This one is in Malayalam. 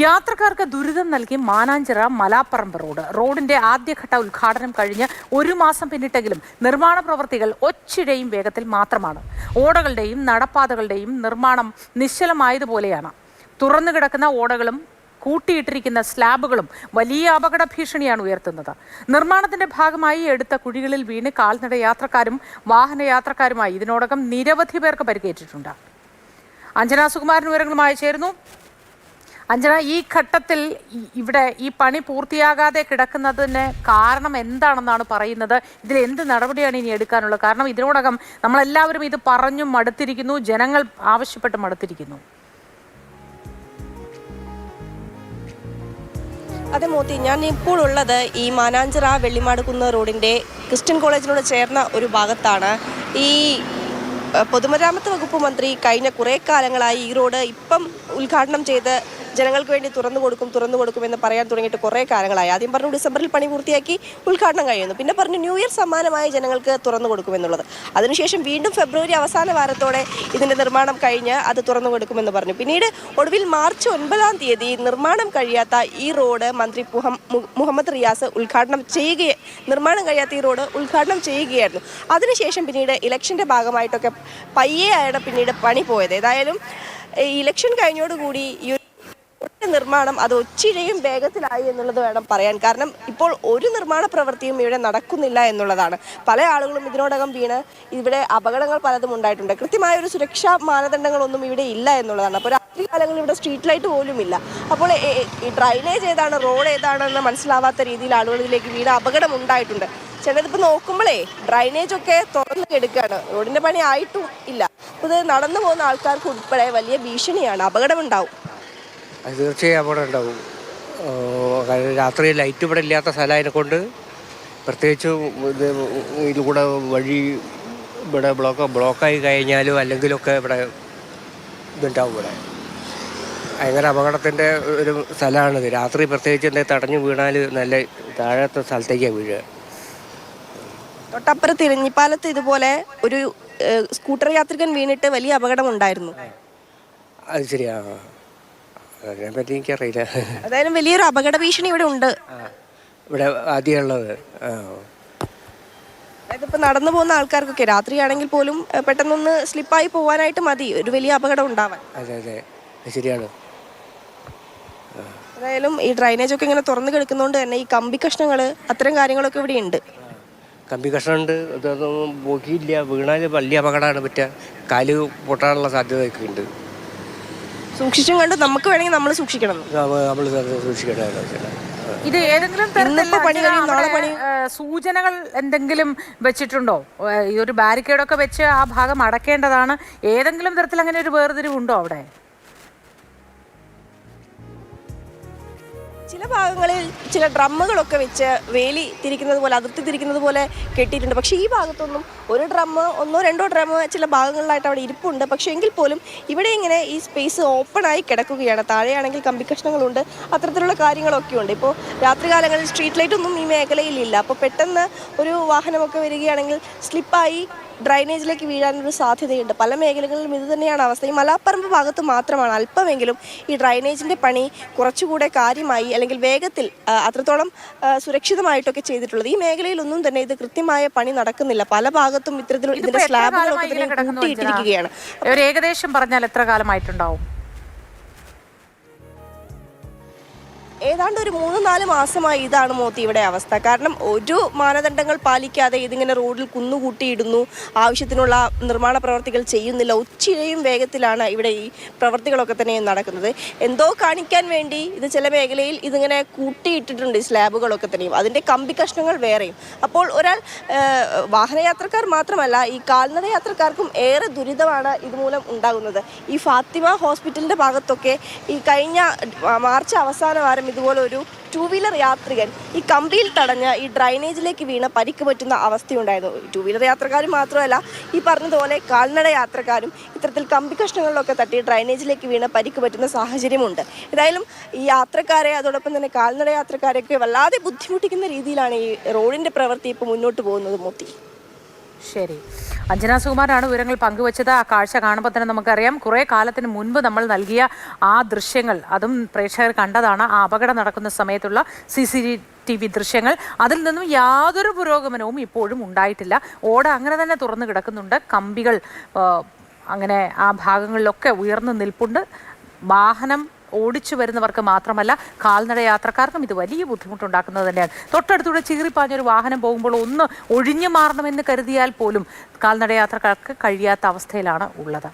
യാത്രക്കാർക്ക് ദുരിതം നൽകി മാനാഞ്ചിറ മലാപ്പറമ്പ് റോഡിന്റെ ആദ്യഘട്ട ഉദ്ഘാടനം കഴിഞ്ഞ് 1 മാസം പിന്നിട്ടെങ്കിലും നിർമ്മാണ പ്രവൃത്തികൾ ഒച്ചിഴയും വേഗത്തിൽ മാത്രമാണ്. ഓടകളുടെയും നടപ്പാതകളുടെയും നിർമ്മാണം നിശ്ചലമായതുപോലെയാണ്. തുറന്നു കിടക്കുന്ന ഓടകളും കൂട്ടിയിട്ടിരിക്കുന്ന സ്ലാബുകളും വലിയ അപകട ഭീഷണിയാണ് ഉയർത്തുന്നത്. നിർമ്മാണത്തിന്റെ ഭാഗമായി എടുത്ത കുഴികളിൽ വീണ് കാൽനട യാത്രക്കാരും വാഹനയാത്രക്കാരുമായി ഇതിനോടകം നിരവധി പേർക്ക് പരിക്കേറ്റിട്ടുണ്ട്. അഞ്ജന സുകുമാരൻ വിവരങ്ങളുമായി ചേരുന്നു. അഞ്ജന, ഈ ഘട്ടത്തിൽ ഇവിടെ ഈ പണി പൂർത്തിയാകാതെ കിടക്കുന്നതിന് കാരണം എന്താണെന്നാണ് പറയുന്നത്? ഇതിൽ എന്ത് നടപടിയാണ് ഇനി എടുക്കാനുള്ളത്? കാരണം ഇതിനോടകം നമ്മളെല്ലാവരും ഇത് പറഞ്ഞു മടുത്തിരിക്കുന്നു, ജനങ്ങൾ ആവശ്യപ്പെട്ട് മടുത്തിരിക്കുന്നു. അതെ മോത്തി, ഞാൻ ഇപ്പോൾ ഉള്ളത് ഈ മാനാഞ്ചിറ വെള്ളിമാടുകുന്ന് റോഡിൻ്റെ ക്രിസ്ത്യൻ കോളേജിനോട് ചേർന്ന ഒരു ഭാഗത്താണ്. ഈ പൊതുമരാമത്ത് വകുപ്പ് മന്ത്രി കഴിഞ്ഞ കുറേ കാലങ്ങളായി ഈ റോഡ് ഇപ്പം ഉദ്ഘാടനം ചെയ്ത് ജനങ്ങൾക്ക് വേണ്ടി തുറന്നു കൊടുക്കുമെന്ന് പറയാൻ തുടങ്ങിയിട്ട് കുറേ കാലങ്ങളായി. ആദ്യം പറഞ്ഞു ഡിസംബറിൽ പണി പൂർത്തിയാക്കി ഉദ്ഘാടനം കഴിയുന്നു, പിന്നെ പറഞ്ഞു ന്യൂ ഇയർ സമ്മാനമായി ജനങ്ങൾക്ക് തുറന്നു കൊടുക്കുമെന്നുള്ളത്. അതിനുശേഷം വീണ്ടും ഫെബ്രുവരി അവസാന വാരത്തോടെ ഇതിൻ്റെ നിർമ്മാണം കഴിഞ്ഞ് അത് തുറന്നു കൊടുക്കുമെന്ന് പറഞ്ഞു. പിന്നീട് ഒടുവിൽ മാർച്ച് 9-ാം തീയതി നിർമ്മാണം കഴിയാത്ത ഈ റോഡ് മന്ത്രി മുഹമ്മദ് റിയാസ് നിർമ്മാണം കഴിയാത്ത ഈ റോഡ് ഉദ്ഘാടനം ചെയ്യുകയായിരുന്നു. അതിനുശേഷം പിന്നീട് ഇലക്ഷൻ്റെ ഭാഗമായിട്ടൊക്കെ പയ്യെയാണ് പിന്നീട് പണി പോയത്. ഏതായാലും ഇലക്ഷൻ കഴിഞ്ഞോടുകൂടി ഈ നിർമ്മാണം അത് ഒച്ചിഴയും വേഗത്തിലായി എന്നുള്ളത് വേണം പറയാൻ. കാരണം ഇപ്പോൾ ഒരു നിർമ്മാണ പ്രവൃത്തിയും ഇവിടെ നടക്കുന്നില്ല എന്നുള്ളതാണ്. പല ആളുകളും ഇതിനോടകം വീണ് ഇവിടെ അപകടങ്ങൾ പലതും ഉണ്ടായിട്ടുണ്ട്. കൃത്യമായ ഒരു സുരക്ഷാ മാനദണ്ഡങ്ങളൊന്നും ഇവിടെ ഇല്ല എന്നുള്ളതാണ്. അപ്പോൾ രാത്രി കാലങ്ങളിൽ ഇവിടെ സ്ട്രീറ്റ് ലൈറ്റ് പോലും ഇല്ല. അപ്പോൾ ഈ ഡ്രൈനേജ് ഏതാണ്, റോഡ് ഏതാണെന്ന് മനസ്സിലാവാത്ത രീതിയിൽ ആളുകളിലേക്ക് വീണ് അപകടം ഉണ്ടായിട്ടുണ്ട്. ചിലതിപ്പോൾ നോക്കുമ്പോഴേ ഡ്രൈനേജ് ഒക്കെ തുറന്നു കിടക്കുകയാണ്, റോഡിൻ്റെ പണി ആയിട്ടും ഇല്ല. അപ്പോൾ ഇത് നടന്നു പോകുന്ന ആൾക്കാർക്ക് ഉൾപ്പെടെ വലിയ ഭീഷണിയാണ്, അപകടമുണ്ടാവും. അത് തീർച്ചയായും അപകടം ഉണ്ടാവും. രാത്രി ലൈറ്റ് ഇവിടെ ഇല്ലാത്ത സ്ഥലമായതിനെ കൊണ്ട് പ്രത്യേകിച്ച് ഇതിലൂടെ വഴി ഇവിടെ ബ്ലോക്കായി കഴിഞ്ഞാലും അല്ലെങ്കിലൊക്കെ ഇവിടെ ഇതുണ്ടാവും. ഇവിടെ ഭയങ്കര അപകടത്തിൻ്റെ ഒരു സ്ഥലമാണിത്. രാത്രി പ്രത്യേകിച്ച് എന്തെങ്കിലും തടഞ്ഞു വീണാൽ നല്ല താഴത്തെ സ്ഥലത്തേക്കാണ് വീഴുക. തൊട്ടപ്പുറത്ത് ഇരഞ്ഞിപ്പാലത്ത് ഇതുപോലെ ഒരു സ്കൂട്ടർ യാത്രികൻ വീണിട്ട് വലിയ അപകടമുണ്ടായിരുന്നു. അത് ശരിയാണ്, അതിനെപ്പറ്റി എനിക്കറിയില്ല. അതായത് വലിയൊരു അപകട ഭീഷണി ഇവിടെ ഉണ്ട്, ഇവിടെ ആദ്യമുള്ളത്. അതായത് ഇപ്പം നടന്നു പോകുന്ന ആൾക്കാർക്കൊക്കെ രാത്രിയാണെങ്കിൽ പോലും പെട്ടെന്നൊന്ന് സ്ലിപ്പായി പോകാനായിട്ട് മതി ഒരു വലിയ അപകടം ഉണ്ടാവാൻ. അതെ അതെ, ശരിയാണ്. ഏതായാലും ഈ ഡ്രൈനേജ് ഒക്കെ ഇങ്ങനെ തുറന്നു കിടക്കുന്നതുകൊണ്ട് തന്നെ ഈ കമ്പി കഷ്ണങ്ങൾ അത്തരം കാര്യങ്ങളൊക്കെ ഇവിടെ ഉണ്ട്. കമ്പി കഷ്ണമുണ്ട്, അതൊന്നും പോക്കിയില്ല. വീണാൽ വലിയ അപകടമാണ്. പറ്റുക കാല് പൊട്ടാനുള്ള സാധ്യതയൊക്കെ ഉണ്ട്. സൂക്ഷിച്ചും കണ്ട് നമുക്ക് വേണമെങ്കിൽ നമ്മൾ സൂക്ഷിക്കണം. ഇത് ഏതെങ്കിലും സൂചനകൾ എന്തെങ്കിലും വെച്ചിട്ടുണ്ടോ? ഈ ഒരു ബാരിക്കേഡൊക്കെ വെച്ച് ആ ഭാഗം അടക്കേണ്ടതാണ്. ഏതെങ്കിലും തരത്തിൽ അങ്ങനെ ഒരു വേർതിരിവുണ്ടോ അവിടെ? ചില ഭാഗങ്ങളിൽ ചില ഡ്രമ്മുകളൊക്കെ വെച്ച് വേലി തിരിക്കുന്നത് പോലെ, അതിർത്തി തിരിക്കുന്നത് പോലെ കെട്ടിയിട്ടുണ്ട്. പക്ഷേ ഈ ഭാഗത്തൊന്നും ഒരു ഡ്രമ്മ്, 1-2 ഡ്രമ്മ് ചില ഭാഗങ്ങളിലായിട്ട് അവിടെ ഇരിപ്പുണ്ട്. പക്ഷേ എങ്കിൽ പോലും ഇവിടെ ഇങ്ങനെ ഈ സ്പേസ് ഓപ്പണായി കിടക്കുകയാണ്. താഴെയാണെങ്കിൽ കമ്പി കഷ്ണങ്ങളുണ്ട്, അത്തരത്തിലുള്ള കാര്യങ്ങളൊക്കെ ഉണ്ട്. ഇപ്പോൾ രാത്രികാലങ്ങളിൽ സ്ട്രീറ്റ് ലൈറ്റൊന്നും ഈ മേഖലയിലില്ല. അപ്പോൾ പെട്ടെന്ന് ഒരു വാഹനമൊക്കെ വരികയാണെങ്കിൽ സ്ലിപ്പായി ഡ്രൈനേജിലേക്ക് വീഴാനൊരു സാധ്യതയുണ്ട്. പല മേഖലകളിലും ഇത് തന്നെയാണ് അവസ്ഥ. ഈ മലാപ്പറമ്പ് ഭാഗത്ത് മാത്രമാണ് അല്പമെങ്കിലും ഈ ഡ്രൈനേജിൻ്റെ പണി കുറച്ചുകൂടെ കാര്യമായി അല്ലെങ്കിൽ വേഗത്തിൽ അത്രത്തോളം സുരക്ഷിതമായിട്ടൊക്കെ ചെയ്തിട്ടുള്ളത്. ഈ മേഖലയിലൊന്നും തന്നെ ഇത് കൃത്യമായ പണി നടക്കുന്നില്ല. പല ഭാഗത്തും ഇത്തരത്തിലുള്ള ഇതിന്റെ സ്ലാബുകളൊക്കെ കൂട്ടിയിട്ടിരിക്കുകയാണ്. ഏകദേശം പറഞ്ഞാൽ എത്ര കാലമായിട്ടുണ്ടാവും? ഏതാണ്ട് ഒരു 3-4 മാസമായി ഇതാണ് മോത്തി ഇവിടെ അവസ്ഥ. കാരണം ഒരു മാനദണ്ഡങ്ങൾ പാലിക്കാതെ ഇതിങ്ങനെ റോഡിൽ കുന്നുകൂട്ടിയിടുന്നു, ആവശ്യത്തിനുള്ള നിർമ്മാണ പ്രവർത്തികൾ ചെയ്യുന്നില്ല. ഒച്ചിഴയും വേഗത്തിലാണ് ഇവിടെ ഈ പ്രവർത്തികളൊക്കെ തന്നെ നടക്കുന്നത്. എന്തോ കാണിക്കാൻ വേണ്ടി ഇത് ചില മേഖലയിൽ ഇതിങ്ങനെ കൂട്ടിയിട്ടിട്ടുണ്ട്, ഈ സ്ലാബുകളൊക്കെ തന്നെയും. അതിൻ്റെ കമ്പി കഷ്ണങ്ങൾ വേറെയും. അപ്പോൾ ഒരാൾ വാഹനയാത്രക്കാർ മാത്രമല്ല, ഈ കാൽനട യാത്രക്കാർക്കും ഏറെ ദുരിതമാണ് ഇതുമൂലം ഉണ്ടാകുന്നത്. ഈ ഫാത്തിമ ഹോസ്പിറ്റലിൻ്റെ ഭാഗത്തൊക്കെ ഈ കഴിഞ്ഞ മാർച്ച് അവസാന വാരം ഇതുപോലെ ഒരു 2-വീലർ യാത്രികൻ ഈ കമ്പിയിൽ തടഞ്ഞ് ഈ ഡ്രൈനേജിലേക്ക് വീണ് പരിക്ക് പറ്റുന്ന അവസ്ഥയുണ്ടായിരുന്നു. 2-വീലർ യാത്രക്കാരും മാത്രമല്ല, ഈ പറഞ്ഞതുപോലെ കാൽനട യാത്രക്കാരും ഇത്തരത്തിൽ കമ്പി കഷ്ണങ്ങളിലൊക്കെ തട്ടി ഡ്രൈനേജിലേക്ക് വീണ് പരിക്ക് പറ്റുന്ന സാഹചര്യമുണ്ട്. ഏതായാലും ഈ യാത്രക്കാരെ, അതോടൊപ്പം തന്നെ കാൽനട യാത്രക്കാരെയൊക്കെ വല്ലാതെ ബുദ്ധിമുട്ടിക്കുന്ന രീതിയിലാണ് ഈ റോഡിൻ്റെ പ്രവൃത്തി ഇപ്പോൾ മുന്നോട്ട് പോകുന്നത്. മോത്തി, ശരി, അഞ്ജന സുകുമാരാണ് വിവരങ്ങൾ പങ്കുവച്ചത്. ആ കാഴ്ച കാണുമ്പോൾ തന്നെ നമുക്കറിയാം കുറേ കാലത്തിന് മുൻപ് നമ്മൾ നൽകിയ ആ ദൃശ്യങ്ങൾ, അതും പ്രേക്ഷകർ കണ്ടതാണ്, ആ അപകടം നടക്കുന്ന സമയത്തുള്ള CCTV ദൃശ്യങ്ങൾ. അതിൽ നിന്നും യാതൊരു പുരോഗമനവും ഇപ്പോഴും ഉണ്ടായിട്ടില്ല. ഓട അങ്ങനെ തന്നെ തുറന്നു കിടക്കുന്നുണ്ട്, കമ്പികൾ അങ്ങനെ ആ ഭാഗങ്ങളിലൊക്കെ ഉയർന്നു നിൽപ്പുണ്ട്. വാഹനം ഓടിച്ചു വരുന്നവർക്ക് മാത്രമല്ല കാൽനട യാത്രക്കാർക്കും ഇത് വലിയ ബുദ്ധിമുട്ടുണ്ടാക്കുന്നത് തന്നെയാണ്. തൊട്ടടുത്തൂടെ ചീറിപ്പാഞ്ഞൊരു വാഹനം പോകുമ്പോൾ ഒന്ന് ഒഴിഞ്ഞു മാറണമെന്ന് കരുതിയാൽ പോലും കാൽനട യാത്രക്കാർക്ക് കഴിയാത്ത അവസ്ഥയിലാണ് ഉള്ളത്.